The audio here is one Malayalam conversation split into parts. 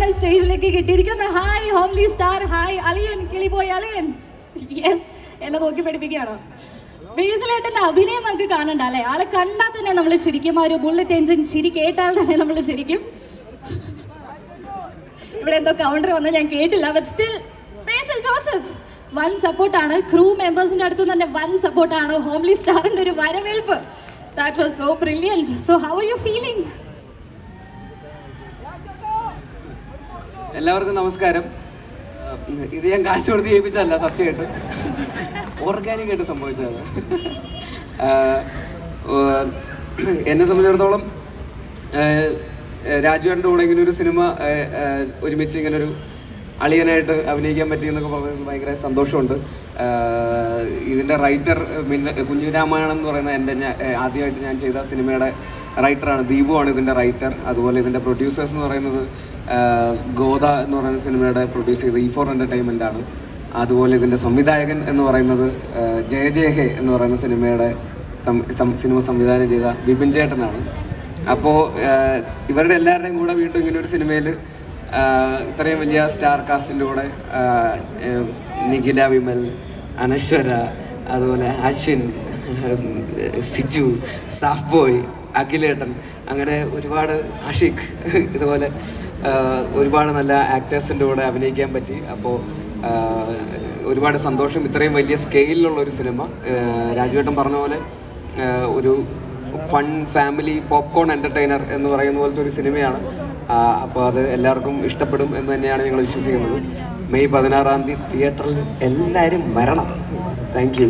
നമ്മുടെ സ്റ്റേജിലേക്ക് കിട്ടിയിരിക്കുന്ന ഹായ് ഹോംലി സ്റ്റാർ, ഹായ് അളിയൻ, കിളിപോയി അളിയൻ. യെസ്, എന്നെ നോക്കി പഠിപ്പിക്കുകയാണ്. ബേസിലേട്ടന്റെ അഭിനയം നമുക്ക് കാണണ്ട അല്ലെ? ആളെ കണ്ടാൽ തന്നെ നമ്മൾ ചിരിക്കും. ആ ഒരു ബുള്ളറ്റ് എഞ്ചിൻ ചിരി കേട്ടാൽ തന്നെ നമ്മൾ ചിരിക്കും. ഇവിടെ എന്തോ കൗണ്ടർ വന്നു, ഞാൻ കേട്ടില്ല. But still Basil Joseph one സപ്പോർട്ടാണ്. ക്രൂ മെമ്പേഴ്സിന്റെ അടുത്ത് തന്നെ വൺ സപ്പോർട്ടാണ്. ഹോംലി സ്റ്റാറിന്റെ ഒരു വരവേൽപ്പ്, that was so brilliant. So how are you feeling? എല്ലാവർക്കും നമസ്കാരം. ഇത് ഞാൻ കാശ് കൊടുത്ത് ചെയ്യിപ്പിച്ചല്ല, സത്യമായിട്ട് ഓർഗാനിക് ആയിട്ട് സംഭവിച്ചതാണ്. എന്നെ സംബന്ധിച്ചിടത്തോളം രാജുവേട്ടൻ്റെ കൂടെ ഇങ്ങനെ ഒരു സിനിമ ഒരുമിച്ച് ഇങ്ങനൊരു അളിയനായിട്ട് അഭിനയിക്കാൻ പറ്റിയെന്നൊക്കെ പറയുന്നത് ഭയങ്കര സന്തോഷമുണ്ട്. ഇതിൻ്റെ റൈറ്റർ കുഞ്ഞിരാമായണം എന്ന് പറയുന്ന ആദ്യമായിട്ട് ഞാൻ ചെയ്ത സിനിമയുടെ റൈറ്ററാണ്. ദീപുവാണ് ഇതിൻ്റെ റൈറ്റർ. അതുപോലെ ഇതിൻ്റെ പ്രൊഡ്യൂസേഴ്സ് എന്ന് പറയുന്നത് ഗോദ എന്ന് പറയുന്ന സിനിമയുടെ പ്രൊഡ്യൂസ് ചെയ്ത E4 എൻ്റർടൈൻമെൻ്റ് ആണ്. അതുപോലെ ഇതിൻ്റെ സംവിധായകൻ എന്ന് പറയുന്നത് ജയ ജയ ഹേ എന്ന് പറയുന്ന സിനിമയുടെ സിനിമ സംവിധാനം ചെയ്ത വിപിൻ ചേട്ടനാണ്. അപ്പോൾ ഇവരുടെ എല്ലാവരുടെയും കൂടെ വീണ്ടും ഇങ്ങനെ ഒരു സിനിമയിൽ ഇത്രയും വലിയ സ്റ്റാർ കാസ്റ്റിൻ്റെ കൂടെ നിഖില വിമൽ, അനശ്വര, അതുപോലെ അശ്വിൻ, സിജു, സാഫ് ബോയ്, അഖിലേട്ടൻ, അങ്ങനെ ഒരുപാട് ആഷിഖ്, ഇതുപോലെ ഒരുപാട് നല്ല ആക്ടേഴ്സിൻ്റെ കൂടെ അഭിനയിക്കാൻ പറ്റി. അപ്പോൾ ഒരുപാട് സന്തോഷം. ഇത്രയും വലിയ സ്കെയിലുള്ള ഒരു സിനിമ, രാജുവേട്ടൻ പറഞ്ഞ പോലെ ഒരു ഫൺ ഫാമിലി പോപ്കോൺ എൻ്റർടൈനർ എന്ന് പറയുന്ന പോലത്തെ ഒരു സിനിമയാണ്. അപ്പോൾ അത് എല്ലാവർക്കും ഇഷ്ടപ്പെടും എന്ന് തന്നെയാണ് ഞങ്ങൾ വിശ്വസിക്കുന്നത്. മെയ് 16 തിയേറ്ററിൽ എല്ലാവരും വരണം. Thank you.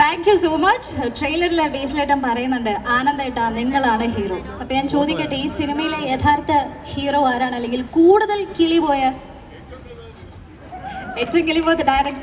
Thank you so much. ട്രെയിലറിലെ ബേസിലേട്ടൻ പറയുന്നുണ്ട് ആനന്ദേട്ടാ നിങ്ങളാണ് ഹീറോ. അപ്പൊ ഞാൻ ചോദിക്കട്ടെ, ഈ സിനിമയിലെ യഥാർത്ഥ ഹീറോ ആരാണ്? അല്ലെങ്കിൽ കൂടുതൽ കിളി പോയ ഏറ്റവും കിളി പോയ ഡയറക്ടർ